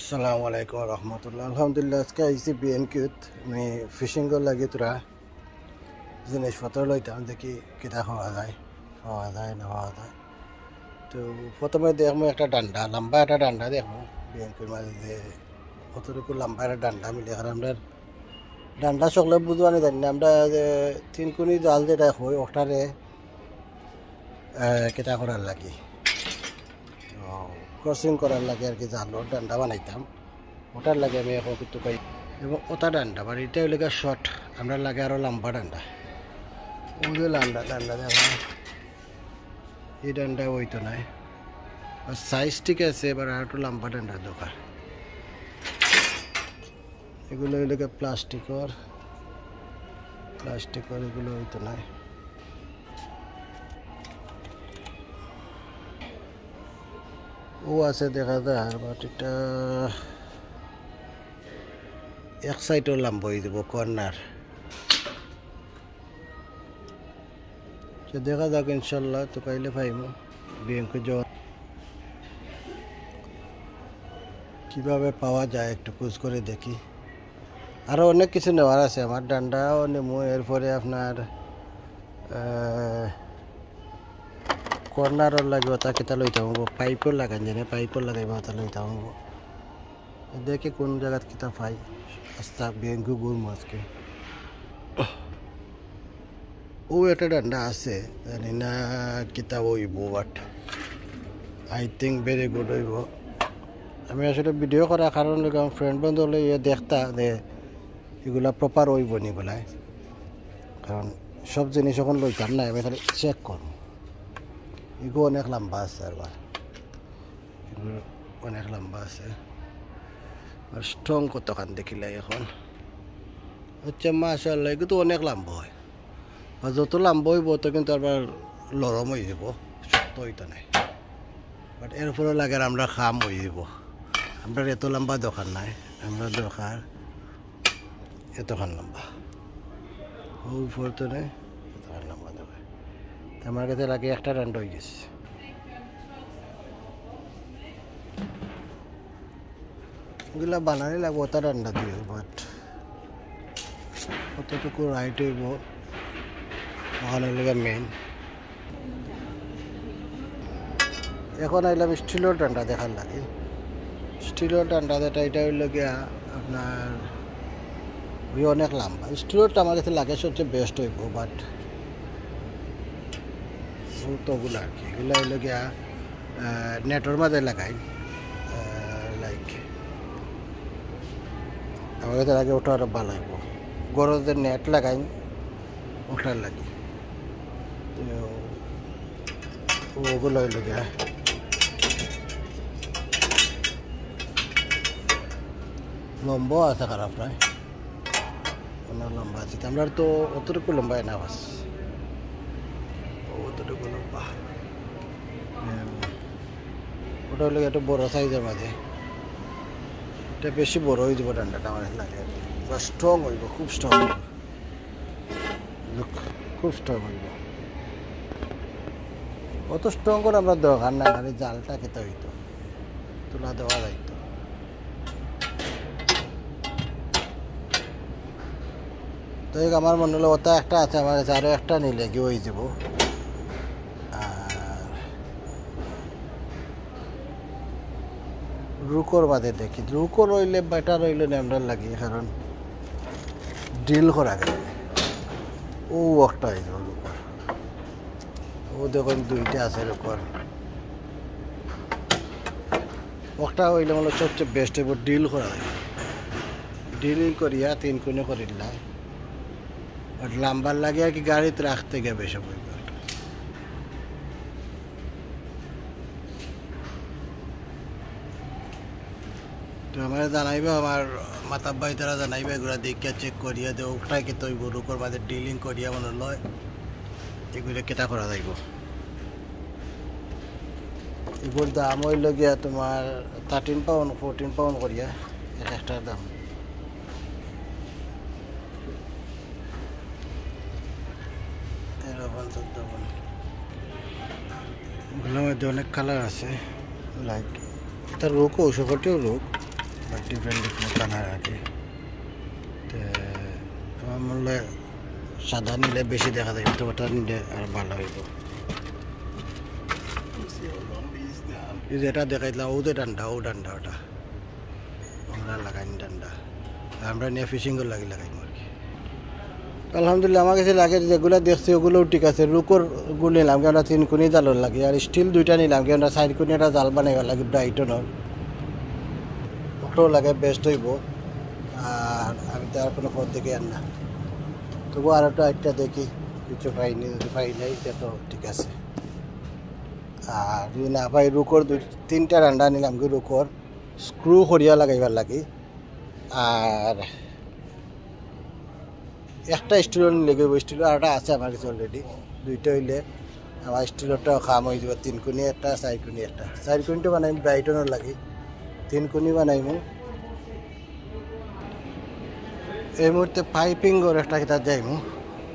আসসালামু আলাইকুম রহমতুল্লাহ। আলহামদুলিল্লাহ আজকে আইসি বিএনকিউত আমি ফিশিং লাগে তোরা জিনিসপত্র লইতাম দেখি কিতা খাওয়া যায় না খাওয়া যায়। তো প্রথমে দেখবো একটা ডান্ডা, লম্বা একটা ডান্ডা দেখবো বিএনকির মাঝে যে কতটুকু লম্বা একটা ডান্ডা মিলে। কারণ আমরা ডান্ডা সকলে বুঝবানি জানি না, আমরা যে তিনকুনি জাল যেটা হয় ওটারে কিতা করার লাগি ক্রসিং করার লাগে আর কি, জালর ডান্ডা বানাইতাম ওটার লাগে আমি এখন কিন্তু পাই। এবং ওটা ডান্ডা মানে এটা হইলে শর্ট, আমরা লাগে আরও লম্বা ডান্ডা। ওই যে ডান্ডা দেখা এই ডান্ডা ওই তো নাই, আর সাইজ ঠিক আছে, এবার আর একটু লম্বা ডান্ডা দরকার। এগুলো হইলে প্লাস্টিকর এগুলো হইতো নাই। ও আছে দেখা যায়, বাট এটা এক সাইডও লম্বা হয়ে দেবো কর্নার। দেখা যাক ইনশাল্লাহ, তো কাইলে পাইমু বিএমকে যাওয়া কীভাবে পাওয়া যায় একটু খোঁজ করে দেখি। আরও অনেক কিছু নেওয়ার আছে আমার, ডান্ডাও নেবো, এরপরে আপনার কর্নারও লাগবে, তা কেতা লইতে হবো, পাইপও লাগান জানে পাইপও লাগাইব তা লইতে হবো। দেখি কোন জায়গাত কিতা পাই। আস্তা বিএনকু ঘুরবো আজকে। ও একটা ডান্ডা আছে জানি না কিতা হইব, but I think very good হইব। আমি আসলে ভিডিও করার কারণ আমার ফ্রেন্ড বন্ধু হলে দেখতা যে এগুলা প্রপার হইব নিগুলাই, কারণ সব জিনিস এখন লইতাম না, আমি খালি চেক করব। এগুলো অনেক লম্বা আছে, আরবার এগুলো অনেক লম্বা আছে, আর স্ট্রং কতখান দেখিলে এখন হচ্ছে মাশাআল্লাহ। এগুলো তো অনেক লম্বা হয়, আর যত লম্বা হইব তো কিন্তু আবার নরম হয়ে যাব, শক্ত হইতো নাই। বাট এরপরে লাগে আমরা খাম হয়ে যাব। আমরা এত লম্বা দরকার নাই, আমরা দরকার এতখান লম্বা উপর তো নেই, এতখান লম্বা দরকার। আমার কাছে লাগে একটা ডান্ডা হয়ে গেছে। এগুলা বানানি লাগবো ওটা ডান্ডা দিয়ে, বাট কতটুকু রাইট হইব ওখানে লেগে মেন। এখন আইলাম স্টিলের ডান্ডা দেখার লাগে। স্টিলের ডান্ডা যেটা এটা হইল গিয়া আপনার ওই অনেক লম্বা। স্টিলেরটা আমার কাছে লাগে সবচেয়ে বেস্ট হইব, বাট তোগুলো আর কি এগুলো হইল গিয়া নেটের মাঝে লাগাই, লাইক আমার কাছে লাগে ওটা আরও ভালো হইব। গরজ যে নেট লাগাই ওটার লাগে, ওগুলো হইল গিয়া লম্বা আছে, খারাপ নয়, অনেক লম্বা আছে। আমরা তো অতটুকু লম্বাই না, বাস অতটুকু লম্বা। ওটা হলো একটু বড়ো সাইজের মাঝে, এটা বেশি বড় হয়ে যাবো ডান্ডাটা আমার লাগে, বা স্ট্রং হইব, খুব স্ট্রং হইব, খুব স্ট্রং হইব। অত স্ট্রং করে আমরা দরকার না, খালি জালটা খেতে হইতো, তুলা দেওয়া যাইতো। তো আমার মনে হলো ওটা একটা আছে আমার কাছে, আরও একটা নিলে কি হয়ে যাব। আর রুকোর বাদে দেখি, রুকো রইলে বেটার রইলে আমরা লাগি, কারণ ডিল করা গেলে ও একটা হয়ে যাব রুকোর। ও দেখুন দুইটা আছে রুকোর, একটা হইলে মানে সবচেয়ে বেস্ট হইব। ডিল করা যায়, ডিলিং করিয়া তিন কোণে করিলাম, আর লাম্বার লাগে আর কি গাড়িতে রাখতে গিয়ে বেশি বই। তো আমার জানাইবে, আমার মাতা ভাই তারা জানাইবে, এগুলো দেখিয়া চেক করিয়া দেও ওটাই কে তৈব রুকোর মাঝে ডিলিং করিয়া মনে লয় এগুলো কেটা করা যাইব। এগুলোর দাম হইল গিয়া তোমার 13 পাউন্ড 14 পাউন্ড করিয়া এক একটার দাম। এগুলোর মধ্যে অনেক কালার আছে, লাইক এটা রোগ ঔষধটিও রোগ, বাট ডিফারেন্ট কালার আর কি। আমার মনে হয় সাদা নিলে বেশি দেখা যায়, তো ওটা নিলে আর ভালো হইব। এই যেটা দেখাইলাম ওদের ডান্ডা, ও ডান্ডা ওটা আমরা লাগাইনি ডান্ডা, আমরা নিয়ে ফিশিং করে লাগাইম আর কি। আলহামদুলিল্লাহ আমার কাছে লাগে যেগুলো দেখছি ওগুলোও ঠিক আছে। রুকোর গুলো নিলাম কি আমরা 3 কোনি জালর লাগে, আর স্টিল 2টা নিলাম কি আমরা 4 কোনি একটা জাল বানাইবার লাগে ব্রাইটনের, ওটাও লাগে বেস্ট হইব। আর আমি তো আর কোনো পথ দেখে আর না, তবু আর একটা দেখি কিছু পাইনি, যদি পাই নাই তো ঠিক আছে। আর যদি না পাই রুকোর 2-3টা রান্ডা নিলাম কি রুকোর স্ক্রু করিয়া লাগাইবার লাগে। আর একটা স্টিলের নিলে গেব, স্টিলের আরটা আছে আমার কাছে অলরেডি, 2টা হইলে আমার স্টিলেরটাও খাম হয়ে যাব। 3 কোনি একটা, 4 কোনি একটা। 4 কোনিটা বানাইম ব্রাইটনের লাগে, 3 কোনি বানাইমু। এই মুহূর্তে পাইপিং ওর একটা কিতা যাইমু,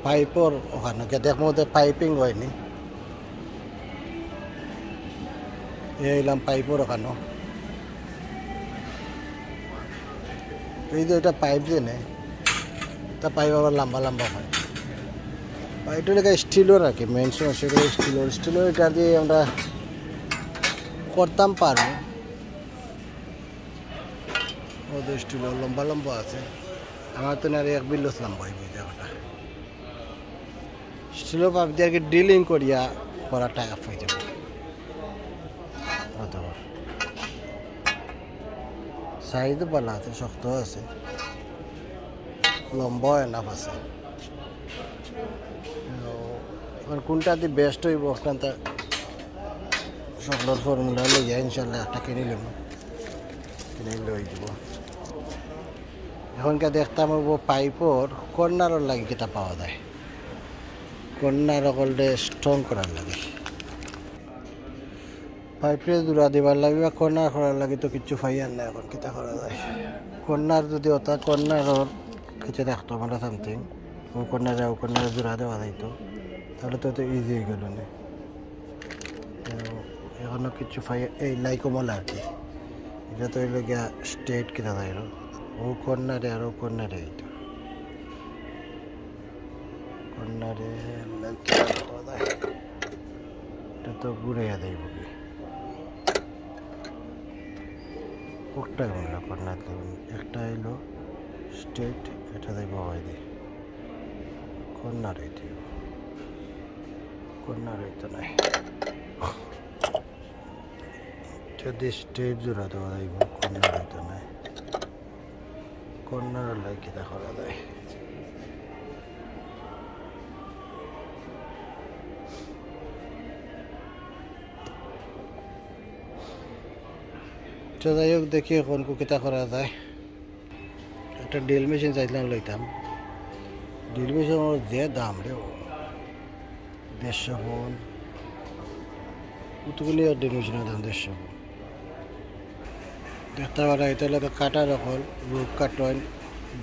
পাইপর ওখানে দেখবো ওদের পাইপিং হয়নি। এলাম পাইপর ওখানে, এই যে এটা পাইপ যে নেই, তা পাইপ আবার লম্বা লম্বা হয়। পাইপটা লেগে স্টিলের আর কি, মেন সমস্যা স্টিলের এটা দিয়ে আমরা করতাম পারবো। ওদের স্টিলের লম্বা লম্বা আছে, আমার তো না 1 বিল্লস লম্বা হইব জায়গাটা। স্টিলের পাইপ দিয়ে আর কি ড্রিলিং করিয়া করা টাইপ হয়ে যাবে। সাইজ ভালো আছে, শক্ত আছে, লম্বা এনাফ আছে। এবার কোনটা দিয়ে বেস্ট হইব ওখান সকলের ফর্মুলা লইয়া ইনশাল্লাহ একটা কিনে নেব, কিনে লই দিব। এখনকার দেখতাম পাইপর কর্নারর লাগে কিতা পাওয়া যায়, কর্নার অকলটে স্ট্রং করার লাগে। পাইপে জোড়া দিবার লাগে বা কর্নার করার লাগে তো কিচ্ছু ফাইয়ার না। এখন কিতা করা যায়, কর্নার যদি ওটা কর্নারর কিছু দেখতো আমরা সামথিং, ও কর্নারে জোড়া দেওয়া যাইতো, তাহলে তো ইজি হয়ে গেল না। এখনও কিছু ফাইয়ার এই লাইকমল আর কি, এটা তো হইল গিয়া স্ট্রেট কিনা যায়, ও কর্নারে আর ও কর্নারে এইতো কর্নারে এটা তো ঘুরাইয়া দেব কি একটা বললো কর্নার দেবেন, একটা এলো স্ট্রেট, এটা দেব হয় দিই কর্নার হইতে, কর্নার হইতো নাই যদি স্ট্রেট জোড়া দেওয়া যাইব, কর্নার হইতো নাই। কর্নার লাগে কিতা করা যায়, যাই হোক দেখি এখন কিতা করা যায়। একটা ড্রিল মেশিন চাইছিলাম লইতাম, ড্রিল মেশিন যে দাম রে 150 ফোন, কতগুলি ড্রিল মেশিনের দাম 150 ফোন। দেখতে পারা এটা লাগে কাটার অকল রূপ কাটন,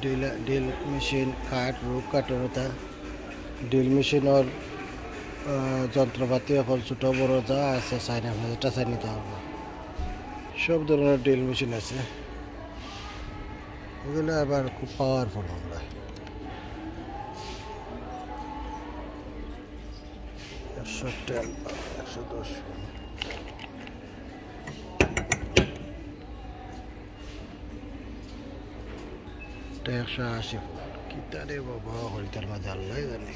ড্রিল মেশিন কাঠ রূপ কাটন, ওটা ড্রিল মেশিনের যন্ত্রপাতি অকল ছোটো বড় যা আছে চাইনা, এটা চাই নিতে হবে। সব ধরনের ড্রিল মেশিন আছে, এগুলো আবার খুব পাওয়ারফুল আমরা 110 110 180 ফুট কিতা রে বাবা, হরিতার মাঝে আল্লাহ জানে।